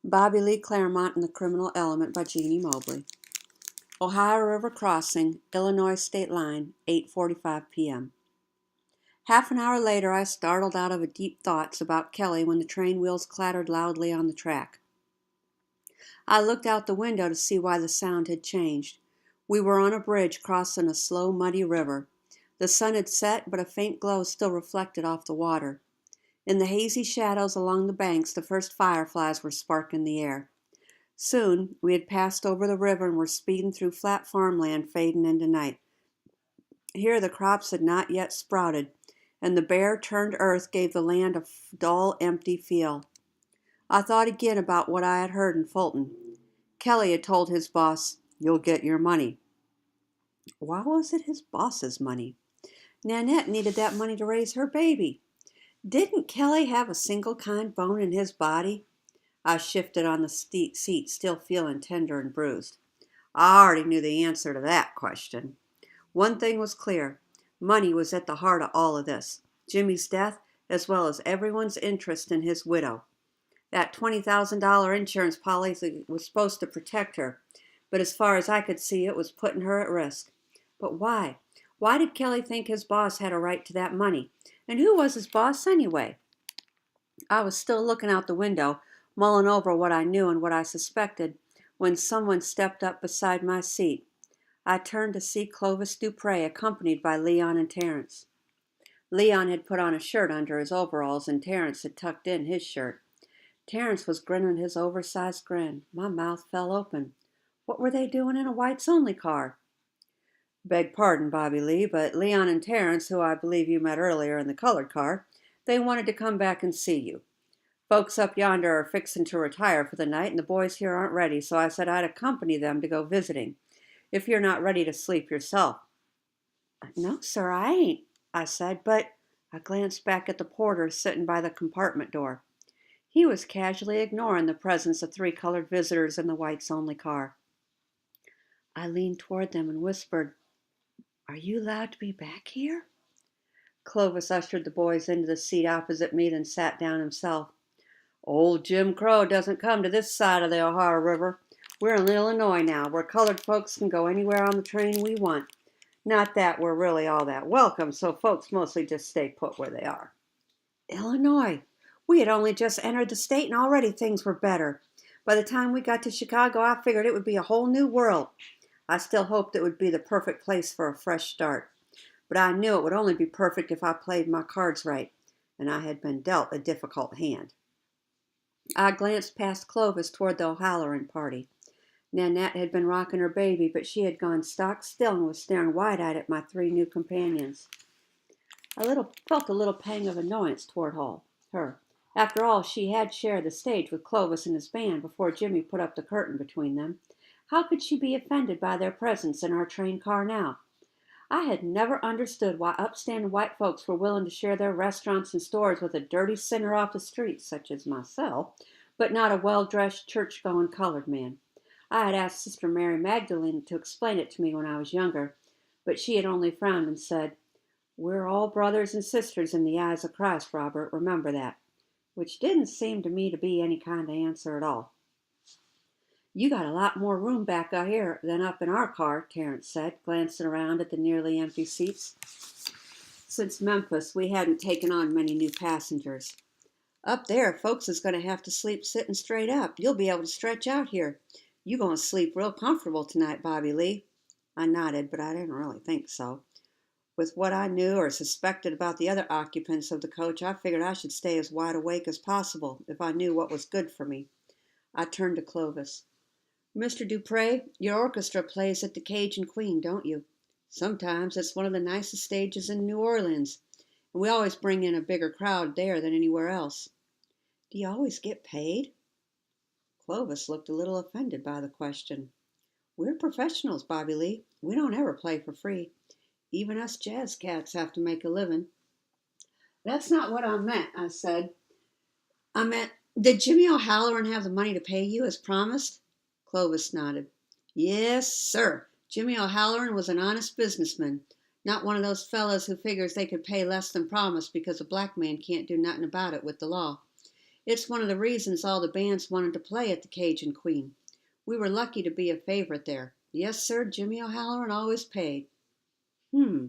Bobby Lee Claremont and the Criminal Element by Jeannie Mobley. Ohio River Crossing, Illinois State Line, 8:45 p.m. Half an hour later I startled out of deep thoughts about Kelly when the train wheels clattered loudly on the track. I looked out the window to see why the sound had changed. We were on a bridge crossing a slow, muddy river. The sun had set, but a faint glow still reflected off the water. In the hazy shadows along the banks, the first fireflies were sparking the air. Soon we had passed over the river and were speeding through flat farmland fading into night. Here the crops had not yet sprouted, and the bare, turned earth gave the land a dull, empty feel. I thought again about what I had heard in Fulton. Kelly had told his boss, "You'll get your money." Why was it his boss's money? Nanette needed that money to raise her baby. Didn't Kelly have a single kind bone in his body? I shifted on the seat, still feeling tender and bruised. I already knew the answer to that question. One thing was clear. Money was at the heart of all of this. Jimmy's death, as well as everyone's interest in his widow. That $20,000 insurance policy was supposed to protect her, but as far as I could see, it was putting her at risk. But why? Why did Kelly think his boss had a right to that money? And who was his boss anyway? I was still looking out the window, mulling over what I knew and what I suspected, when someone stepped up beside my seat. I turned to see Clovis Dupre, accompanied by Leon and Terence. Leon had put on a shirt under his overalls, and Terence had tucked in his shirt. Terence was grinning his oversized grin. My mouth fell open. What were they doing in a whites-only car? Beg pardon, Bobby Lee, but Leon and Terence, who I believe you met earlier in the colored car, they wanted to come back and see you. Folks up yonder are fixing to retire for the night, and the boys here aren't ready, so I said I'd accompany them to go visiting, if you're not ready to sleep yourself. No, sir, I ain't, I said, but I glanced back at the porter sitting by the compartment door. He was casually ignoring the presence of 3 colored visitors in the whites-only car. I leaned toward them and whispered, "Are you allowed to be back here?" Clovis ushered the boys into the seat opposite me, then sat down himself. "Old Jim Crow doesn't come to this side of the Ohio River. We're in Illinois now, where colored folks can go anywhere on the train we want. Not that we're really all that welcome, so folks mostly just stay put where they are." Illinois! We had only just entered the state and already things were better. By the time we got to Chicago, I figured it would be a whole new world. I still hoped it would be the perfect place for a fresh start. But I knew it would only be perfect if I played my cards right, and I had been dealt a difficult hand. I glanced past Clovis toward the O'Halloran party. Nanette had been rocking her baby, but she had gone stock still and was staring wide-eyed at my 3 new companions. I felt a little pang of annoyance toward her. After all, she had shared the stage with Clovis and his band before Jimmy put up the curtain between them. How could she be offended by their presence in our train car now? I had never understood why upstanding white folks were willing to share their restaurants and stores with a dirty sinner off the street, such as myself, but not a well-dressed, church-going colored man. I had asked Sister Mary Magdalene to explain it to me when I was younger, but she had only frowned and said, "We're all brothers and sisters in the eyes of Christ, Robert, remember that," which didn't seem to me to be any kind of answer at all. "You got a lot more room back out here than up in our car," Terence said, glancing around at the nearly empty seats. Since Memphis, we hadn't taken on many new passengers. "Up there, folks is going to have to sleep sitting straight up. You'll be able to stretch out here. You going to sleep real comfortable tonight, Bobby Lee." I nodded, but I didn't really think so. With what I knew or suspected about the other occupants of the coach, I figured I should stay as wide awake as possible if I knew what was good for me. I turned to Clovis. "Mr. Dupre, your orchestra plays at the Cajun Queen, don't you? Sometimes it's one of the nicest stages in New Orleans, and we always bring in a bigger crowd there than anywhere else. Do you always get paid?" Clovis looked a little offended by the question. "We're professionals, Bobby Lee. We don't ever play for free. Even us jazz cats have to make a living." "That's not what I meant," I said. "I meant, did Jimmy O'Halloran have the money to pay you as promised?" Clovis nodded. "Yes, sir. Jimmy O'Halloran was an honest businessman. Not one of those fellas who figures they could pay less than promised because a black man can't do nothing about it with the law. It's one of the reasons all the bands wanted to play at the Cajun Queen. We were lucky to be a favorite there. Yes, sir, Jimmy O'Halloran always paid. Hmm.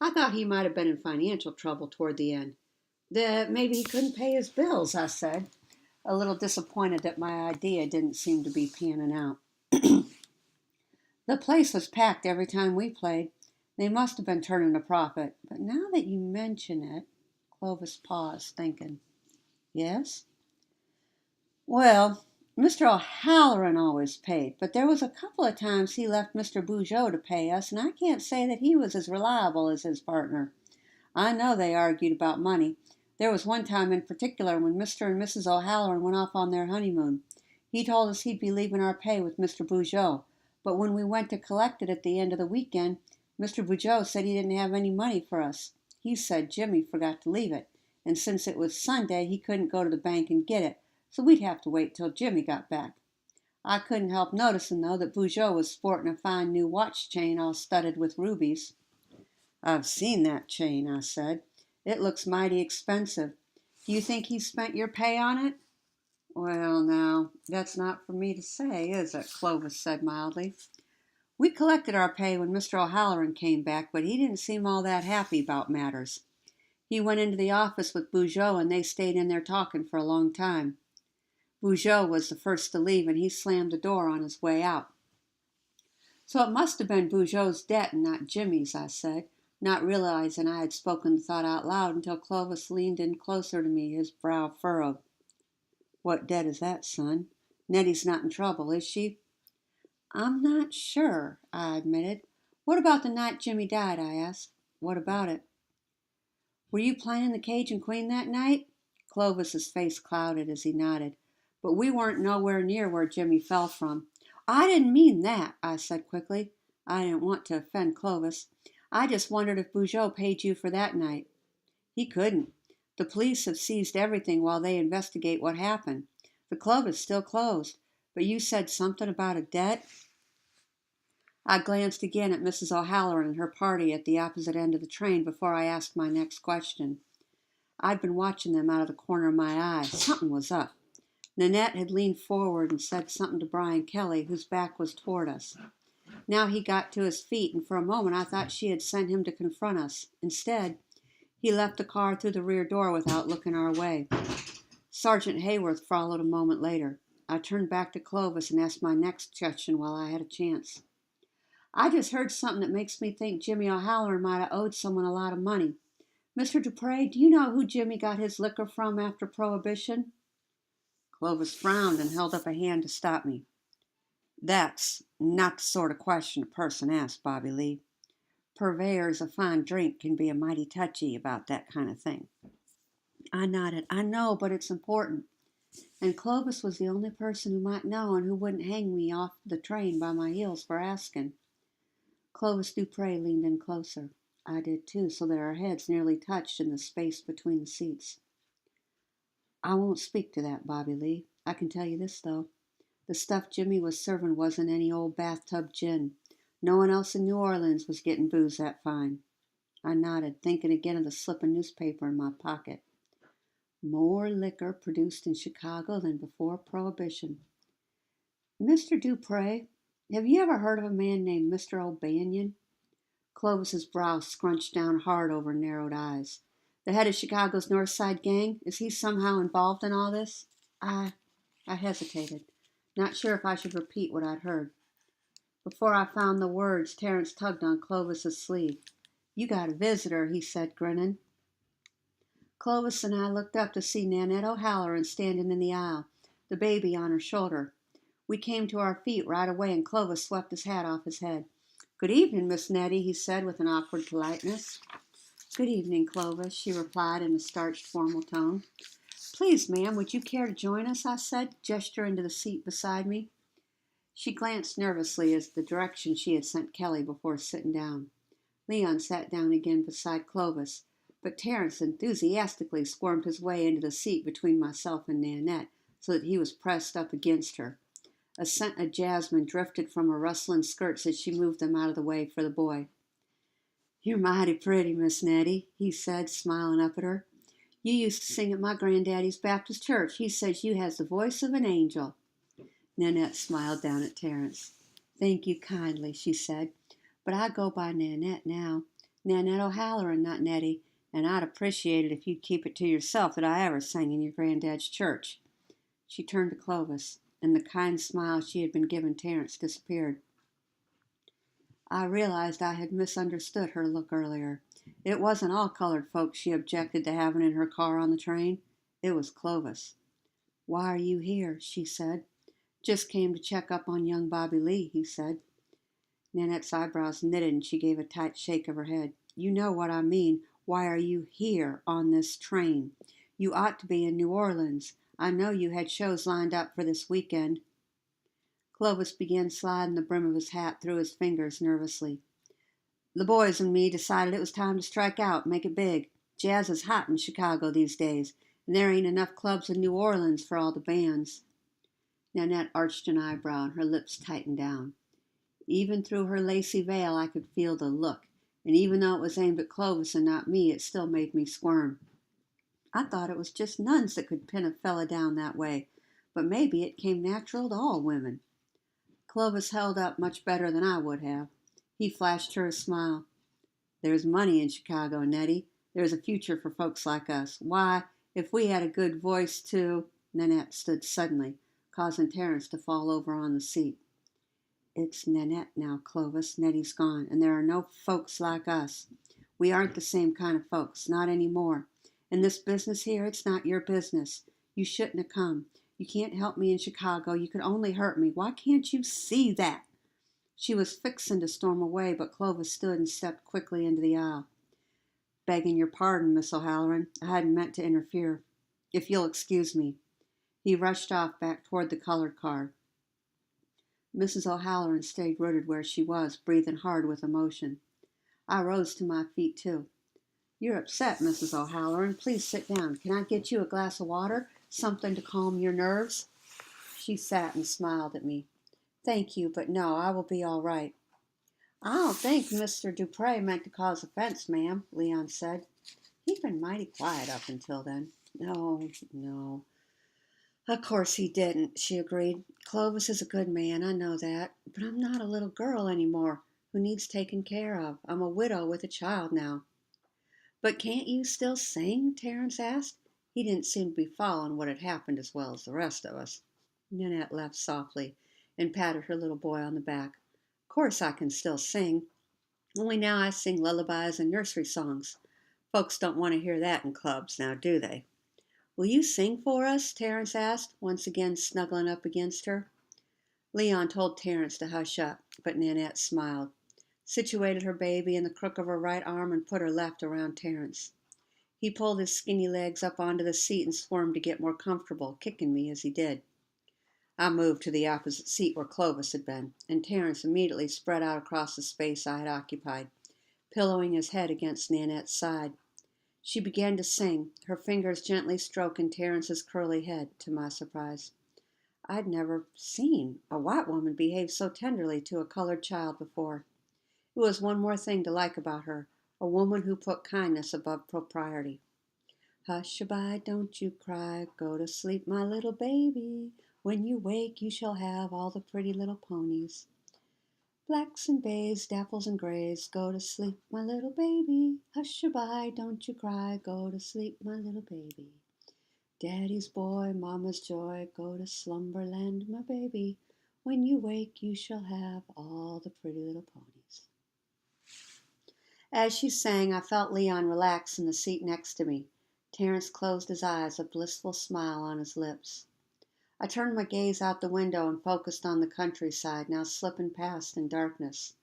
I thought he might have been in financial trouble toward the end. That maybe he couldn't pay his bills, I said, a little disappointed that my idea didn't seem to be panning out. The place was packed every time we played. They must have been turning a profit. But now that you mention it, Clovis paused, thinking. Yes? Well, Mr. O'Halloran always paid, but there was a couple of times he left Mr. Bougeot to pay us, and I can't say that he was as reliable as his partner. I know they argued about money. There was one time in particular when Mr. and Mrs. O'Halloran went off on their honeymoon. He told us he'd be leaving our pay with Mr. Bougeot, but when we went to collect it at the end of the weekend, Mr. Bougeot said he didn't have any money for us. He said Jimmy forgot to leave it, and since it was Sunday, he couldn't go to the bank and get it, so we'd have to wait till Jimmy got back. I couldn't help noticing, though, that Bougeot was sporting a fine new watch chain all studded with rubies. I've seen that chain, I said. It looks mighty expensive. Do you think he spent your pay on it? Well, now, that's not for me to say, is it? Clovis said mildly. We collected our pay when Mr. O'Halloran came back, but he didn't seem all that happy about matters. He went into the office with Bougeot, and they stayed in there talking for a long time. Bougeot was the first to leave, and he slammed the door on his way out. So it must have been Bougeot's debt and not Jimmy's, I said, not realizing I had spoken the thought out loud until Clovis leaned in closer to me, his brow furrowed. What debt is that, son? Nettie's not in trouble, is she? I'm not sure, I admitted. What about the night Jimmy died, I asked. What about it? Were you playing the Cajun Queen that night? Clovis's face clouded as he nodded. But we weren't nowhere near where Jimmy fell from. I didn't mean that, I said quickly. I didn't want to offend Clovis. I just wondered if Bougeot paid you for that night. He couldn't. The police have seized everything while they investigate what happened. The club is still closed. But you said something about a debt? I glanced again at Mrs. O'Halloran and her party at the opposite end of the train before I asked my next question. I'd been watching them out of the corner of my eye. Something was up. Nanette had leaned forward and said something to Brian Kelly, whose back was toward us. Now he got to his feet, and for a moment I thought she had sent him to confront us. Instead, he left the car through the rear door without looking our way. Sergeant Hayworth followed a moment later. I turned back to Clovis and asked my next question while I had a chance. I just heard something that makes me think Jimmy O'Halloran might have owed someone a lot of money. Mr. Dupre, do you know who Jimmy got his liquor from after Prohibition? Clovis frowned and held up a hand to stop me. That's not the sort of question a person asks, Bobby Lee. Purveyors of fine drink can be a mighty touchy about that kind of thing. I nodded. I know, but it's important. And Clovis was the only person who might know and who wouldn't hang me off the train by my heels for asking. Clovis Dupre leaned in closer. I did too, so that our heads nearly touched in the space between the seats. I won't speak to that, Bobby Lee. I can tell you this, though. The stuff Jimmy was serving wasn't any old bathtub gin. No one else in New Orleans was getting booze that fine. I nodded, thinking again of the slip of newspaper in my pocket. More liquor produced in Chicago than before Prohibition. Mr. Dupre, have you ever heard of a man named Mr. O'Banion? Clovis's brow scrunched down hard over narrowed eyes. The head of Chicago's North Side gang? Is he somehow involved in all this? I hesitated, not sure if I should repeat what I'd heard. Before I found the words, Terence tugged on Clovis's sleeve. You got a visitor, he said, grinning. Clovis and I looked up to see Nanette O'Halloran standing in the aisle, the baby on her shoulder. We came to our feet right away, and Clovis swept his hat off his head. Good evening, Miss Nettie, he said with an awkward politeness. Good evening, Clovis, she replied in a starched, formal tone. Please, ma'am, would you care to join us, I said, gesturing to the seat beside me. She glanced nervously as the direction she had sent Kelly before sitting down. Leon sat down again beside Clovis, but Terence enthusiastically squirmed his way into the seat between myself and Nanette, so that he was pressed up against her. A scent of jasmine drifted from her rustling skirts as she moved them out of the way for the boy. You're mighty pretty, Miss Nettie, he said, smiling up at her. You used to sing at my granddaddy's Baptist church. He says you has the voice of an angel." Nanette smiled down at Terence. "Thank you kindly," she said, "but I go by Nanette now. Nanette O'Halloran, not Nettie, and I'd appreciate it if you'd keep it to yourself that I ever sang in your granddad's church." She turned to Clovis, and the kind smile she had been giving Terence disappeared. I realized I had misunderstood her look earlier. It wasn't all colored folks she objected to having in her car on the train. It was Clovis. "Why are you here?" she said. "Just came to check up on young Bobby Lee," he said. Nanette's eyebrows knitted and she gave a tight shake of her head. "You know what I mean. Why are you here on this train? You ought to be in New Orleans. I know you had shows lined up for this weekend." Clovis began sliding the brim of his hat through his fingers nervously. "The boys and me decided it was time to strike out and make it big. Jazz is hot in Chicago these days, and there ain't enough clubs in New Orleans for all the bands." Nanette arched an eyebrow and her lips tightened down. Even through her lacy veil I could feel the look, and even though it was aimed at Clovis and not me, it still made me squirm. I thought it was just nuns that could pin a fella down that way, but maybe it came natural to all women. Clovis held up much better than I would have. He flashed her a smile. "There's money in Chicago, Nettie. There's a future for folks like us. Why, if we had a good voice too—" Nanette stood suddenly, causing Terence to fall over on the seat. "It's Nanette now, Clovis. Nettie's gone, and there are no folks like us. We aren't the same kind of folks, not any more. In this business here, it's not your business. You shouldn't have come. You can't help me in Chicago. You could only hurt me. Why can't you see that?" She was fixing to storm away, but Clovis stood and stepped quickly into the aisle. "Begging your pardon, Miss O'Halloran. I hadn't meant to interfere. If you'll excuse me." He rushed off back toward the colored car. Mrs. O'Halloran stayed rooted where she was, breathing hard with emotion. I rose to my feet, too. "You're upset, Mrs. O'Halloran. Please sit down. Can I get you a glass of water? Something to calm your nerves?" She sat and smiled at me. "Thank you, but no, I will be all right." "I don't think Mr. Dupre meant to cause offense, ma'am," Leon said. He'd been mighty quiet up until then. No. "Of course he didn't," she agreed. "Clovis is a good man, I know that. But I'm not a little girl anymore who needs taken care of. I'm a widow with a child now." "But can't you still sing?" Terence asked. He didn't seem to be following what had happened as well as the rest of us. Nanette laughed softly and patted her little boy on the back. "Of course I can still sing. Only now I sing lullabies and nursery songs. Folks don't want to hear that in clubs now, do they?" "Will you sing for us?" Terence asked, once again snuggling up against her. Leon told Terence to hush up, but Nanette smiled, situated her baby in the crook of her right arm, and put her left around Terence. He pulled his skinny legs up onto the seat and squirmed to get more comfortable, kicking me as he did. I moved to the opposite seat where Clovis had been, and Terence immediately spread out across the space I had occupied, pillowing his head against Nanette's side. She began to sing, her fingers gently stroking Terence's curly head, to my surprise. I'd never seen a white woman behave so tenderly to a colored child before. It was one more thing to like about her, a woman who put kindness above propriety. "Hush-a-bye, don't you cry, go to sleep, my little baby. When you wake, you shall have all the pretty little ponies. Blacks and bays, dapples and grays, go to sleep, my little baby. Hush-a-bye, don't you cry, go to sleep, my little baby. Daddy's boy, mama's joy, go to slumberland, my baby. When you wake, you shall have all the pretty little ponies." As she sang, I felt Leon relax in the seat next to me. Terence closed his eyes, a blissful smile on his lips. I turned my gaze out the window and focused on the countryside, now slipping past in darkness.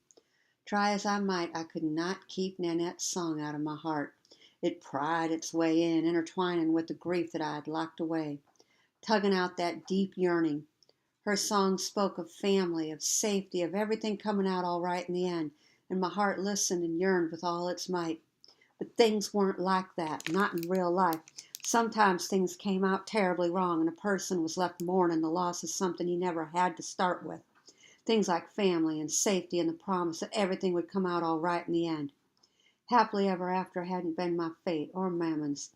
Try as I might, I could not keep Nanette's song out of my heart. It pried its way in, intertwining with the grief that I had locked away, tugging out that deep yearning. Her song spoke of family, of safety, of everything coming out all right in the end, and my heart listened and yearned with all its might. But things weren't like that, not in real life. Sometimes things came out terribly wrong, and a person was left mourning the loss of something he never had to start with. Things like family and safety and the promise that everything would come out all right in the end. Happily ever after hadn't been my fate or Mammon's.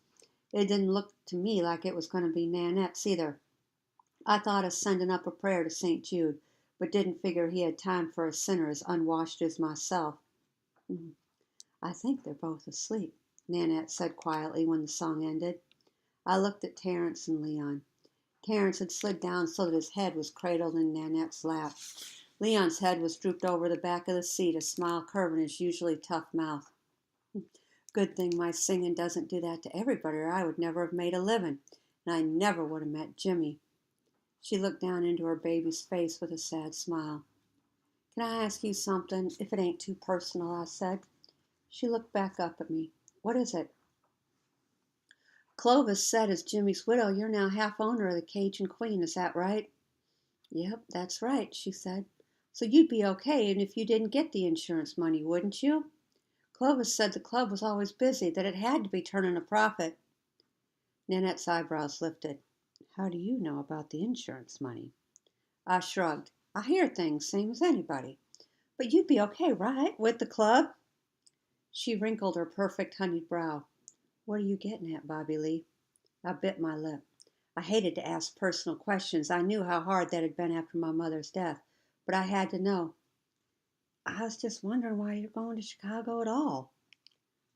It didn't look to me like it was going to be Nanette's either. I thought of sending up a prayer to St. Jude, but didn't figure he had time for a sinner as unwashed as myself. "Mm, I think they're both asleep," Nanette said quietly when the song ended. I looked at Terence and Leon. Terence had slid down so that his head was cradled in Nanette's lap. Leon's head was drooped over the back of the seat, a smile curving his usually tough mouth. "Good thing my singing doesn't do that to everybody, or I would never have made a living, and I never would have met Jimmy." She looked down into her baby's face with a sad smile. "Can I ask you something, if it ain't too personal?" I said. She looked back up at me. "What is it?" "Clovis said as Jimmy's widow you're now half owner of the Cajun Queen, is that right?" "Yep, that's right," she said. "So you'd be okay even if you didn't get the insurance money, wouldn't you? Clovis said the club was always busy, that it had to be turning a profit." Nanette's eyebrows lifted. "How do you know about the insurance money?" I shrugged. "I hear things, same as anybody. But you'd be okay, right, with the club?" She wrinkled her perfect honeyed brow. "What are you getting at, Bobby Lee?" I bit my lip. I hated to ask personal questions. I knew how hard that had been after my mother's death, but I had to know. "I was just wondering why you're going to Chicago at all."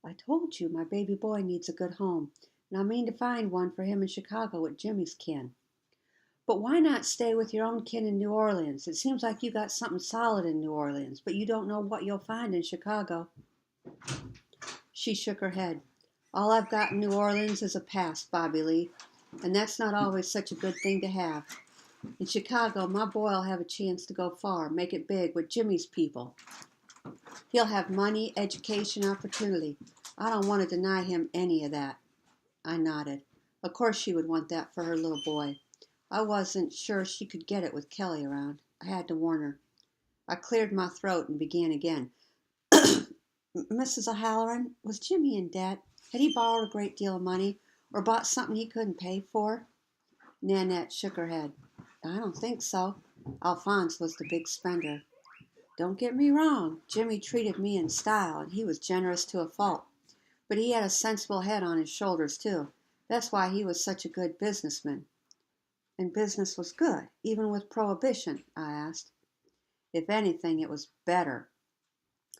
"I told you my baby boy needs a good home, and I mean to find one for him in Chicago with Jimmy's kin." "But why not stay with your own kin in New Orleans? It seems like you got something solid in New Orleans, but you don't know what you'll find in Chicago." She shook her head. "All I've got in New Orleans is a past, Bobby Lee, and that's not always such a good thing to have. In Chicago, my boy'll have a chance to go far, make it big with Jimmy's people. He'll have money, education, opportunity. I don't want to deny him any of that." I nodded. Of course she would want that for her little boy. I wasn't sure she could get it with Kelly around. I had to warn her. I cleared my throat and began again. "Mrs. O'Halloran, was Jimmy in debt? Had he borrowed a great deal of money, or bought something he couldn't pay for?" Nanette shook her head. "I don't think so. Alphonse was the big spender. Don't get me wrong, Jimmy treated me in style, and he was generous to a fault. But he had a sensible head on his shoulders, too. That's why he was such a good businessman." "And business was good, even with prohibition?" I asked. "If anything, it was better.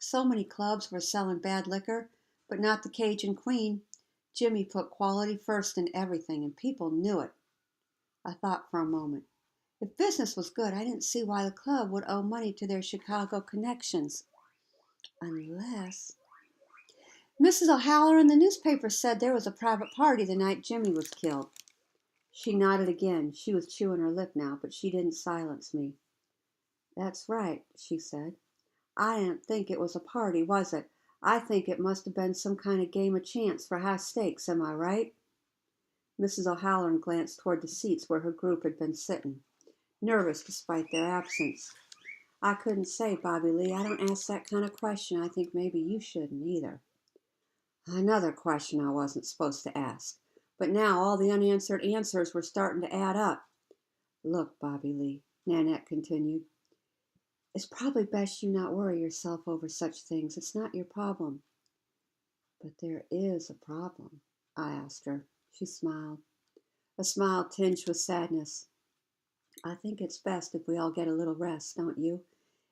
So many clubs were selling bad liquor, but not the Cajun Queen. Jimmy put quality first in everything, and people knew it." I thought for a moment. If business was good, I didn't see why the club would owe money to their Chicago connections. Unless... "Mrs. O'Halloran, the newspaper said there was a private party the night Jimmy was killed." She nodded again. She was chewing her lip now, but she didn't silence me. "That's right," she said. "I didn't think it was a party, was it? I think it must have been some kind of game of chance for high stakes, am I right?" Mrs. O'Halloran glanced toward the seats where her group had been sitting, nervous despite their absence. "I couldn't say, Bobby Lee. I don't ask that kind of question. I think maybe you shouldn't either." Another question I wasn't supposed to ask. But now all the unanswered answers were starting to add up. "Look, Bobby Lee," Nanette continued, "it's probably best you not worry yourself over such things. It's not your problem." "But there is a problem?" I asked her. She smiled, a smile tinged with sadness. "I think it's best if we all get a little rest, don't you?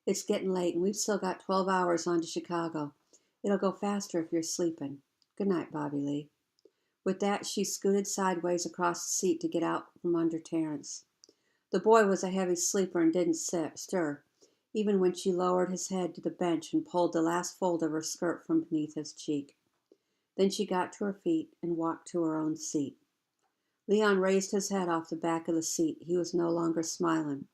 It's getting late, and we've still got 12 hours on to Chicago. It'll go faster if you're sleeping. Good night, Bobby Lee." With that, she scooted sideways across the seat to get out from under Terence. The boy was a heavy sleeper and didn't stir, even when she lowered his head to the bench and pulled the last fold of her skirt from beneath his cheek. Then she got to her feet and walked to her own seat. Leon raised his head off the back of the seat. He was no longer smiling.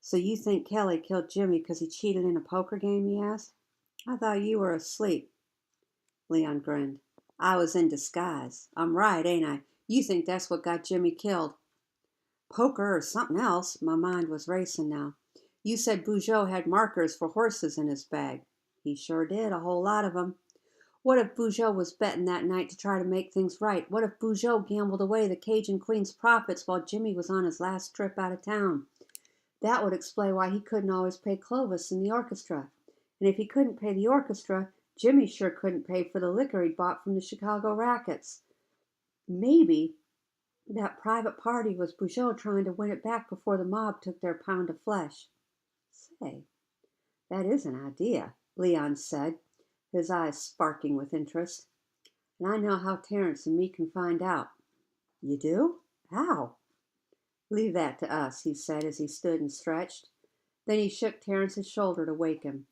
"So you think Kelly killed Jimmy because he cheated in a poker game?" he asked. "I thought you were asleep." Leon grinned. "I was in disguise. I'm right, ain't I? You think that's what got Jimmy killed." "Poker or something else." My mind was racing now. "You said Bugeaud had markers for horses in his bag." "He sure did, a whole lot of them." What if Bugeaud was betting that night to try to make things right? What if Bugeaud gambled away the Cajun Queen's profits while Jimmy was on his last trip out of town? That would explain why he couldn't always pay Clovis and the orchestra. And if he couldn't pay the orchestra, Jimmy sure couldn't pay for the liquor he'd bought from the Chicago rackets. Maybe that private party was Bugeaud trying to win it back before the mob took their pound of flesh. Say, that is an idea, Leon said, his eyes sparking with interest. And I know how Terence and me can find out. You do? How? Leave that to us, he said as he stood and stretched. Then he shook Terence's shoulder to wake him.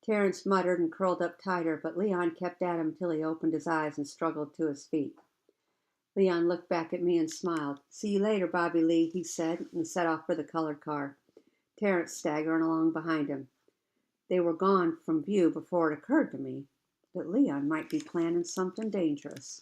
Terence muttered and curled up tighter, but Leon kept at him till he opened his eyes and struggled to his feet. Leon looked back at me and smiled. See you later, Bobby Lee, he said, and set off for the colored car, Terence staggering along behind him. They were gone from view before it occurred to me that Leon might be planning something dangerous.